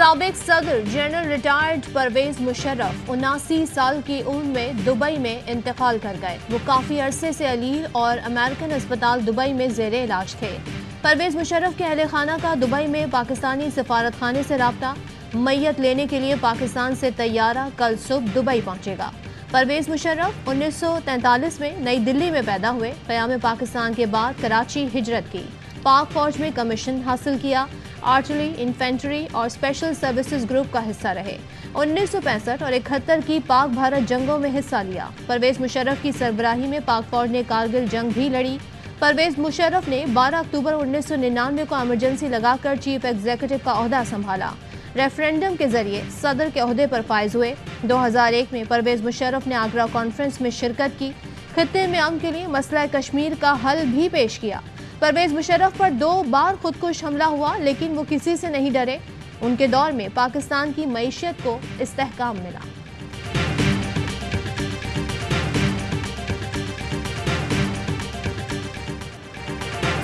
سابق صدر general retired Pervez Musharraf 79 سال کی عمر میں دبئی میں انتقال کر گئے۔ وہ کافی عرصے سے علیل اور امریکن اسپتال دبئی میں زیر علاج تھے۔ پرویز مشرف کے اہل خانہ کا دبئی میں پاکستانی سفارت خانے سے رابطہ۔ میت لینے کے لیے پاکستان سے طیارہ کل صبح دبئی پہنچے گا۔ پرویز مشرف 1943 میں نئی دلی میں پیدا ہوئے۔ قیام پاکستان کے بعد کراچی ہجرت کی۔ پاک فوج میں کمیشن حاصل کیا۔ آرٹلری، انفینٹری اور اسپیشل سروسز گروپ کا حصہ رہے۔ 1965 اور 71 کی پاک بھارت جنگوں میں حصہ لیا۔ پرویز مشرف کی سربراہی میں پاک فوج نے کارگل جنگ بھی لڑی۔ پرویز مشرف نے 12 اکتوبر 1999 کو ایمرجنسی لگا کر چیف ایگزیکٹو کا عہدہ سنبھالا۔ ریفرینڈم کے ذریعے صدر کے عہدے پر فائز ہوئے۔ 2001 میں پرویز مشرف نے آگرہ کانفرنس میں شرکت کی۔ خطے میں امن کے لیے مسئلہ کشمیر کا حل بھی پیش کیا۔ پرویز مشرف پر 2 بار خودکش حملہ ہوا لیکن وہ کسی سے نہیں ڈرے۔ ان کے دور میں پاکستان کی معیشت کو استحکام ملا۔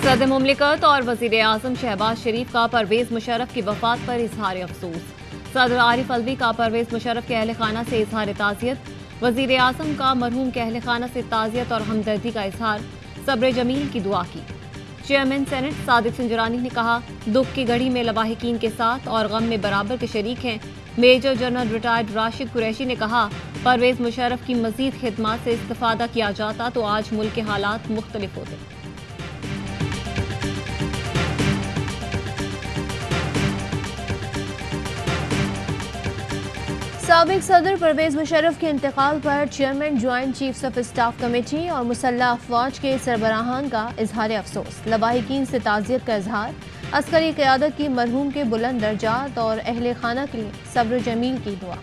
صدر مملکت اور وزیر اعظم شہباز شریف کا پرویز مشرف کی وفات پر اظہار افسوس۔ صدر عارف الوی کا پرویز مشرف کے اہل خانہ سے اظہار تعزیت۔ وزیر اعظم کا مرحوم کے اہل خانہ سے تعزیت اور ہمدردی کا اظہار، صبر جمیل کی دعا کی۔ چیئرمین سینٹ صادق سنجرانی نے کہا، دکھ کی گھڑی میں لواحقین کے ساتھ اور غم میں برابر کے شریک ہیں۔ Major general retired Rashid Qureshi نے کہا، پرویز مشرف کی مزید خدمات سے استفادہ کیا جاتا تو آج ملک کے حالات مختلف ہوتے۔ سابق صدر پرویز مشرف کے انتقال پر chairman joint chiefs of staff committee اور مسلح افواج کے سربراہان کا اظہار افسوس۔ لواحقین سے تعزیت کا اظہار، عسکری قیادت کی مرحوم کے بلند درجات اور اہل خانہ کے لیے صبر جمیل کی دعا۔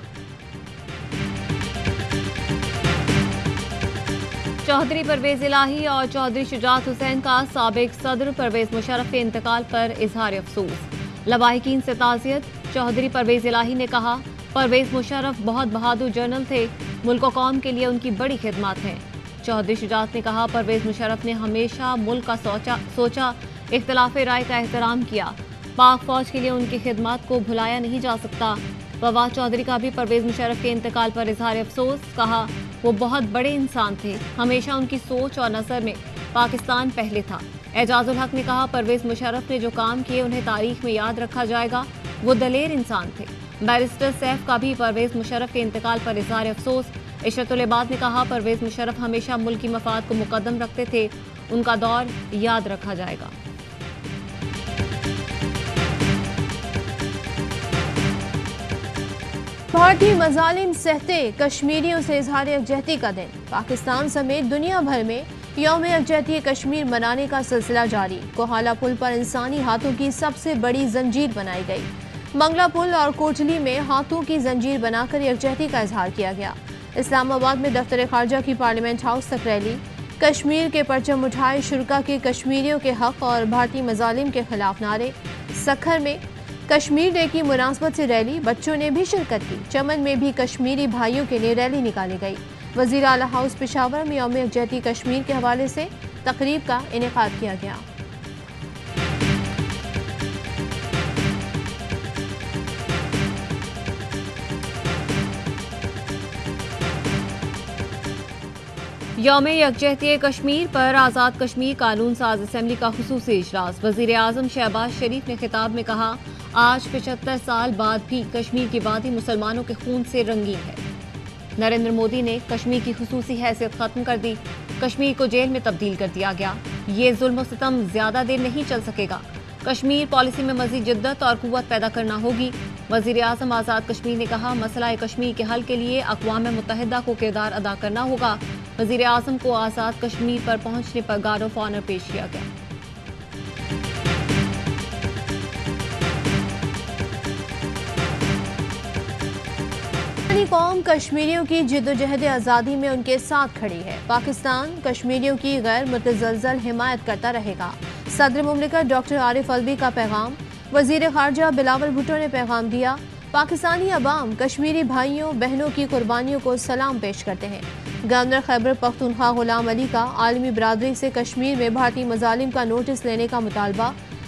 چودھری پرویز الہی اور چودھری شجاعت حسین کا سابق صدر پرویز مشرف کے انتقال پر اظہار افسوس۔ لواحقین سے تعزیت، چودھری پرویز الہی نے کہا، پرویز مشرف بہت بہادر جنرل تھے، ملک و قوم کے لیے ان کی بڑی خدمات ہیں۔ چودھری شجاعت نے کہا، پرویز مشرف نے ہمیشہ ملک کا سوچا، اختلاف رائے کا احترام کیا۔ پاک فوج کے لیے ان کی خدمات کو بھلایا نہیں جا سکتا۔ فواد چودھری کا بھی پرویز مشرف کے انتقال پر اظہار افسوس، کہا وہ بہت بڑے انسان تھے، ہمیشہ ان کی سوچ اور نظر میں پاکستان پہلے تھا۔ اعجاز الحق نے کہا، پرویز مشرف نے جو کام کیے انہیں تاریخ میں یاد رکھا جائے گا، وہ دلیر انسان تھے۔ بیرسٹر سیف کا بھی پرویز مشرف کے انتقال پر اظہار افسوس۔ عشرت العباد نے کہا، پرویز مشرف ہمیشہ ملکی مفاد کو مقدم رکھتے تھے، ان کا دور یاد رکھا جائے گا۔ بھارتی مظالم سہتے کشمیریوں سے اظہار یکجہتی کا دن۔ پاکستان سمیت دنیا بھر میں یوم یکجہتی کشمیر منانے کا سلسلہ جاری۔ کوہالہ پل پر انسانی ہاتھوں کی سب سے بڑی زنجیر بنائی گئی۔ منگلا پل اور کوٹلی میں ہاتھوں کی زنجیر بنا کر یکجہتی کا اظہار کیا گیا۔ اسلام آباد میں دفتر خارجہ کی پارلیمنٹ ہاؤس تک ریلی۔ کشمیر کے پرچم اٹھائے، شرکا کے کشمیریوں کے حق اور بھارتی مظالم کے خلاف نعرے۔ سکھر میں کشمیر ڈے کی مناسبت سے ریلی، بچوں نے بھی شرکت کی۔ چمن میں بھی کشمیری بھائیوں کے لیے ریلی نکالی گئی۔ وزیر اعلیٰ ہاؤس پشاور میں یوم یکجہتی کشمیر کے حوالے سے تقریب کا انعقاد کیا گیا۔ یوم یکجہتی کشمیر پر آزاد کشمیر قانون ساز اسمبلی کا خصوصی اجلاس۔ وزیر اعظم شہباز شریف نے خطاب میں کہا، آج 75 سال بعد بھی کشمیر کی وادی مسلمانوں کے خون سے رنگین ہے۔ نریندر مودی نے کشمیر کی خصوصی حیثیت ختم کر دی، کشمیر کو جیل میں تبدیل کر دیا گیا۔ یہ ظلم و ستم زیادہ دیر نہیں چل سکے گا۔ کشمیر پالیسی میں مزید جدت اور قوت پیدا کرنا ہوگی۔ وزیر اعظم آزاد کشمیر نے کہا، مسئلہ کشمیر کے حل کے لیے اقوام متحدہ کو کردار ادا کرنا ہوگا۔ وزیر اعظم کو آزاد کشمیر پر پہنچنے پر گارڈ آف آنر پیش کیا گیا۔ قوم کشمیریوں کی جدوجہد آزادی میں ان کے ساتھ کھڑی ہے۔ پاکستان کشمیریوں کی غیر متزلزل حمایت کرتا رہے گا۔ صدر مملکت ڈاکٹر عارف الوی کا پیغام۔ وزیر خارجہ بلاول بھٹو نے پیغام دیا، پاکستانی عوام کشمیری بھائیوں بہنوں کی قربانیوں کو سلام پیش کرتے ہیں۔ گورنر خیبر پختونخوا غلام علی کا عالمی برادری سے کشمیر میں بھارتی مظالم کا نوٹس لینے کا مطالبہ۔